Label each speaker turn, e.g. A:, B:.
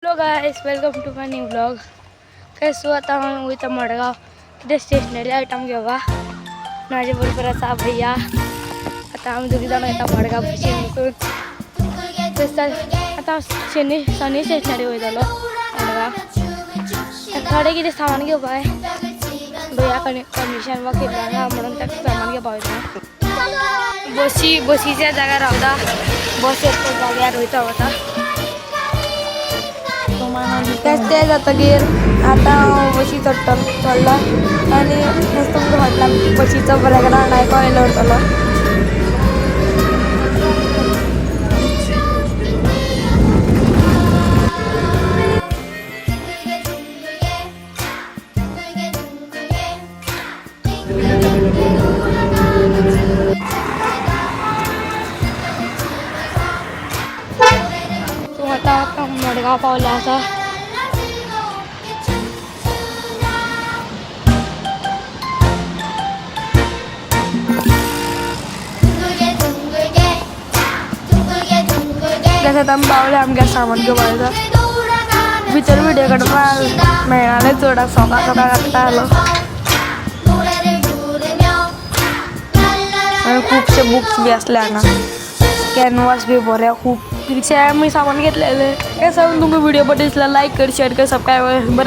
A: Hello guys, welcome to my new vlog. कैसो आता हूँ इथं मडगाव तिथे स्टेशनरी आयटम घेवा माझ्या बरोबर असा भैया. आता आम्ही दोघी जण येतात मडगाव शिंदूर. आता सनी स्टेशनरी वय झालो मडगाव. थोडे किती सामान घेवपा आहे भैया कमिशन वा केला ना म्हणून त्याचं सामान घेवपा वयता. बसीच्या जाग्यार रावता बस येतो जाग्यार वयता होता ते जातकीर आता बशी चढला आणि मस्त वाटला बशीचं बॅकग्राऊंड ऐकायला होतं. तो आता मडगाव पावला असा. आम्ही पावले आमच्या सामान घेवायचं विचार व्हिडिओ काढून मिळाले थोडा सकाळ काढता आलो आणि खूपशे बुक्स बी असल्या ना कॅनव्हास बी बऱ्या खूप मी सामान घेतलेलं. काय सांगून तुम्ही व्हिडिओ बघितला लाईक कर शेअर कर सबस्क्राईब बरं.